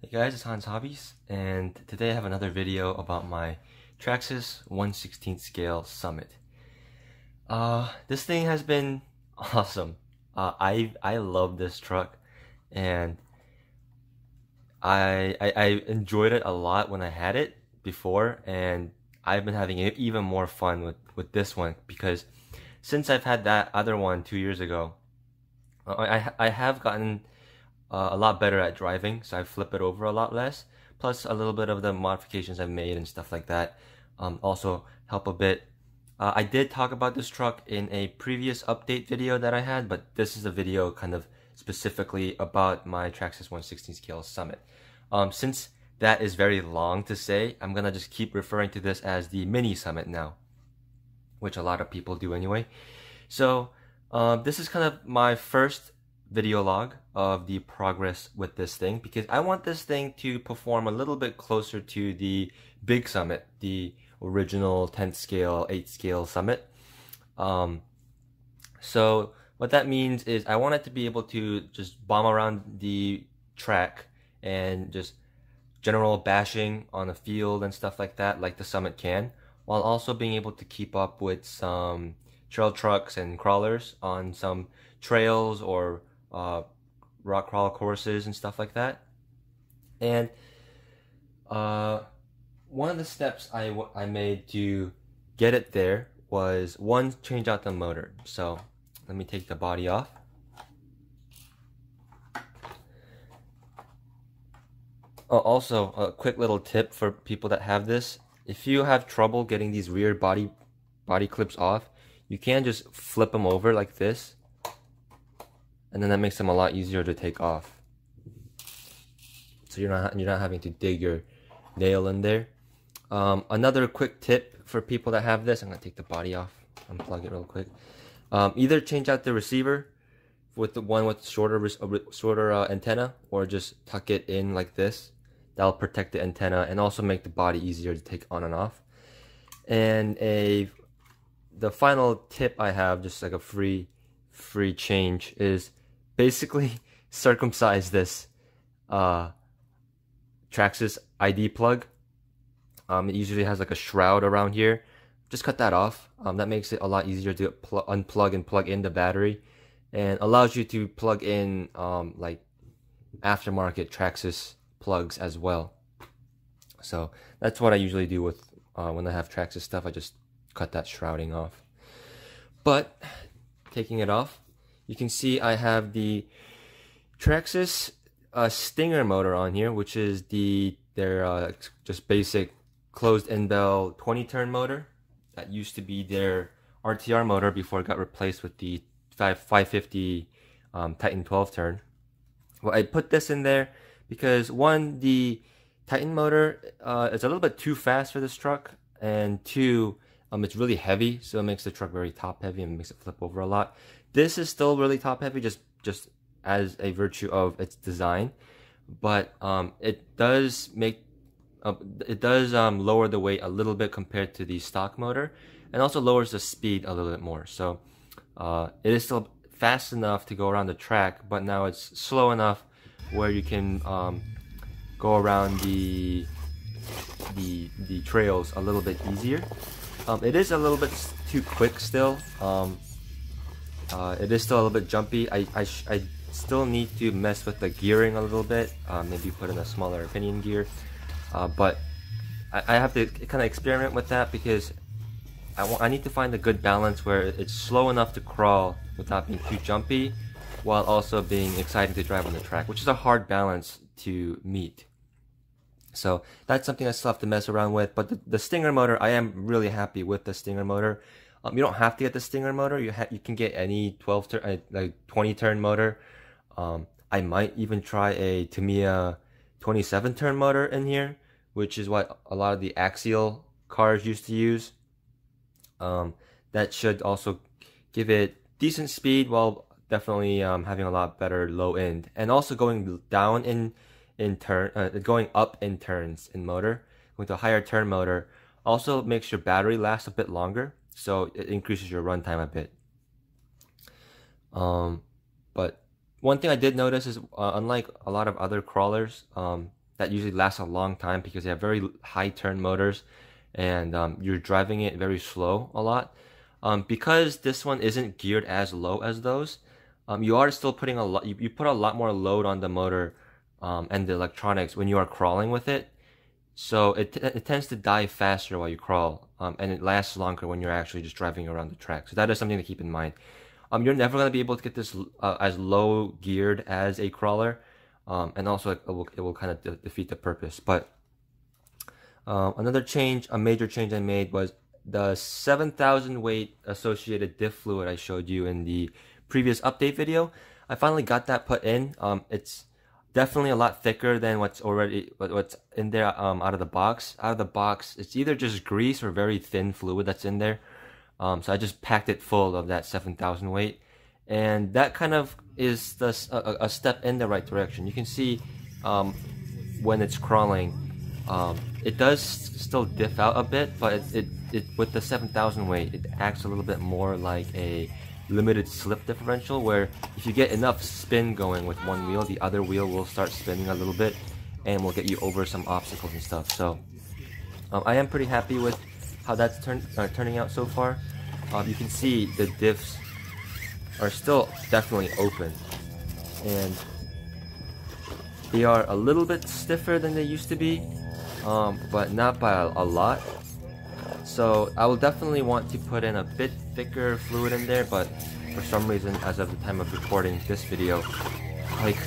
Hey guys, it's Hans Hobbies, and today I have another video about my Traxxas 1/16 scale Summit. This thing has been awesome. I love this truck, and I enjoyed it a lot when I had it before, and I've been having even more fun with this one because since I've had that other one 2 years ago, I have gotten a lot better at driving, so I flip it over a lot less. Plus, a little bit of the modifications I've made and stuff like that also help a bit. I did talk about this truck in a previous update video that I had, but this is a video kind of specifically about my Traxxas 1/16 scale Summit. Since that is very long to say, I'm gonna just keep referring to this as the mini Summit now, which a lot of people do anyway. So this is kind of my first video log of the progress with this thing because I want this thing to perform a little bit closer to the big Summit, the original 10th scale, 8th scale Summit. So what that means is I want it to be able to just bomb around the track and just general bashing on the field and stuff like that, like the Summit can, while also being able to keep up with some trail trucks and crawlers on some trails or rock crawl courses and stuff like that. And one of the steps I made to get it there was, one, change out the motor. So let me take the body off. Also, a quick little tip for people that have this: if you have trouble getting these rear body clips off, you can just flip them over like this, and then that makes them a lot easier to take off. So you're not having to dig your nail in there. Another quick tip for people that have this: I'm gonna take the body off, unplug it real quick. Either change out the receiver with the one with shorter antenna, or just tuck it in like this. That'll protect the antenna and also make the body easier to take on and off. And the final tip I have, just like a free change, is basically circumcise this Traxxas ID plug. It usually has like a shroud around here. Just cut that off. That makes it a lot easier to unplug and plug in the battery, and allows you to plug in like aftermarket Traxxas plugs as well. So that's what I usually do with when I have Traxxas stuff. I just cut that shrouding off. But taking it off, you can see I have the Traxxas Stinger motor on here, which is their just basic closed-end bell 20-turn motor. That used to be their RTR motor before it got replaced with the 550 Titan 12-turn. Well, I put this in there because, one, the Titan motor is a little bit too fast for this truck, and two, it's really heavy, so it makes the truck very top heavy and makes it flip over a lot. This is still really top heavy, just as a virtue of its design, but it does lower the weight a little bit compared to the stock motor, and also lowers the speed a little bit more. So it is still fast enough to go around the track, but now it's slow enough where you can go around the trails a little bit easier. It is a little bit too quick still. It is still a little bit jumpy. I still need to mess with the gearing a little bit. Maybe put in a smaller pinion gear. But I have to kind of experiment with that because I need to find a good balance where it's slow enough to crawl without being too jumpy, while also being exciting to drive on the track, which is a hard balance to meet. So that's something I still have to mess around with. But the Stinger motor, I am really happy with the Stinger motor. You don't have to get the Stinger motor. You can get any 12-turn, like 20-turn motor. I might even try a Tamiya 27-turn motor in here, which is what a lot of the axial cars used to use. That should also give it decent speed while definitely having a lot better low end, and also going down going up in turns in motor. With a higher turn motor also makes your battery last a bit longer, so it increases your runtime a bit. But one thing I did notice is, unlike a lot of other crawlers that usually last a long time because they have very high turn motors, and you're driving it very slow a lot. Because this one isn't geared as low as those, you are still putting a lot. You put a lot more load on the motor and the electronics when you are crawling with it. So it tends to die faster while you crawl, and it lasts longer when you're actually just driving around the track. So that is something to keep in mind. You're never going to be able to get this as low geared as a crawler, and also it will kind of defeat the purpose. But another change, a major change I made was the 7,000 weight associated diff fluid I showed you in the previous update video. I finally got that put in. It's definitely a lot thicker than what's in there out of the box. Out of the box, it's either just grease or very thin fluid that's in there. So I just packed it full of that 7,000 weight, and that kind of is a step in the right direction. You can see when it's crawling, it does still diff out a bit, but it with the 7,000 weight, it acts a little bit more like a limited slip differential, where if you get enough spin going with one wheel, the other wheel will start spinning a little bit and will get you over some obstacles and stuff. So I am pretty happy with how that's turning out so far. You can see the diffs are still definitely open, and they are a little bit stiffer than they used to be, but not by a lot. So I will definitely want to put in a bit thicker fluid in there, but for some reason, as of the time of recording this video, like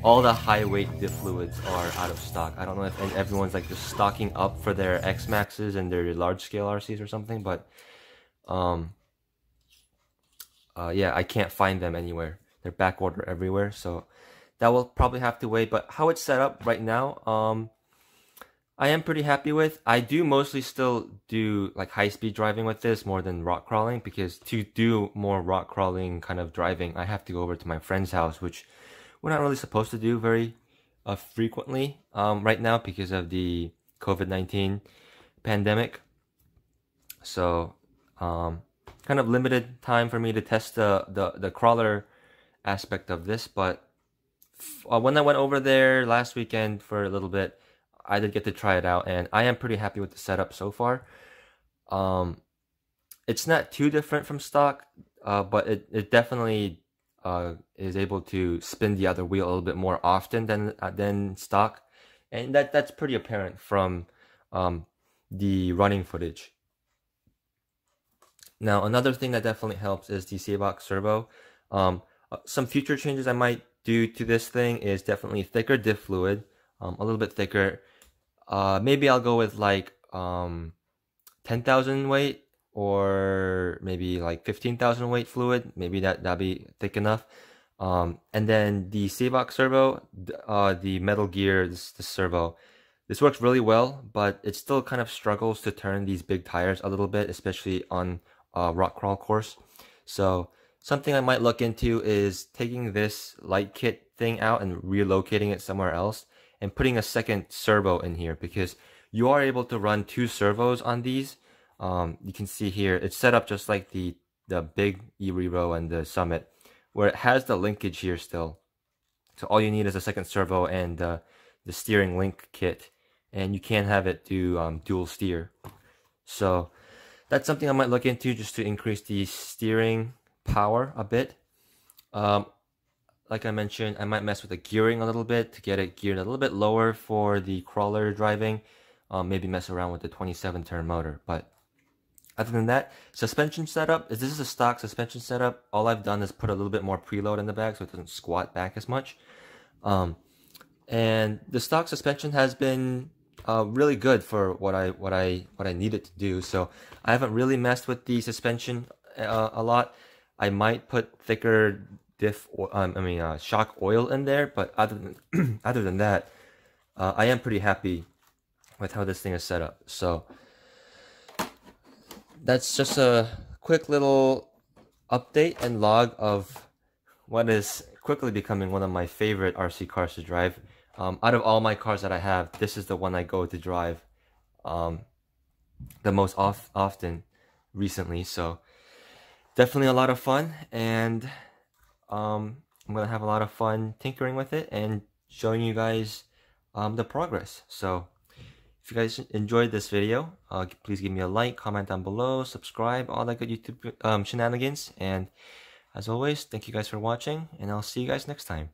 all the high weight diff fluids are out of stock. I don't know if everyone's like just stocking up for their X Maxes and their large scale RCs or something, but yeah, I can't find them anywhere. They're back order everywhere, so that will probably have to wait. But how it's set up right now, I am pretty happy with. I do mostly still do like high-speed driving with this more than rock crawling, because to do more rock crawling kind of driving, I have to go over to my friend's house, which we're not really supposed to do very frequently right now because of the COVID-19 pandemic. So kind of limited time for me to test the crawler aspect of this. But when I went over there last weekend for a little bit, I did get to try it out, and I am pretty happy with the setup so far. It's not too different from stock, but it definitely is able to spin the other wheel a little bit more often than stock, and that's pretty apparent from the running footage. Now, another thing that definitely helps is the Saebox servo. Some future changes I might do to this thing is definitely thicker diff fluid, a little bit thicker. Maybe I'll go with like 10,000 weight, or maybe like 15,000 weight fluid. Maybe that'll be thick enough. And then the Saebox servo, the Metal Gear, the servo, this works really well, but it still kind of struggles to turn these big tires a little bit, especially on rock crawl course. So something I might look into is taking this light kit thing out and relocating it somewhere else, and putting a second servo in here, because you are able to run 2 servos on these. You can see here, it's set up just like the big E-Rero and the Summit, where it has the linkage here still. So all you need is a second servo and the steering link kit, and you can have it do dual steer. So that's something I might look into, just to increase the steering power a bit. Like I mentioned, I might mess with the gearing a little bit to get it geared a little bit lower for the crawler driving. Maybe mess around with the 27 turn motor. But other than that, suspension setup, this is a stock suspension setup. All I've done is put a little bit more preload in the bag so it doesn't squat back as much. And the stock suspension has been really good for what I needed to do. So I haven't really messed with the suspension a lot. I might put thicker shock oil in there, but other than that, I am pretty happy with how this thing is set up. So that's just a quick little update and log of what is quickly becoming one of my favorite RC cars to drive. Out of all my cars that I have, this is the one I go to drive the most often recently. So definitely a lot of fun, and I'm gonna have a lot of fun tinkering with it and showing you guys the progress. So if you guys enjoyed this video, please give me a like, comment down below, subscribe, all that good YouTube shenanigans. And as always, thank you guys for watching, and I'll see you guys next time.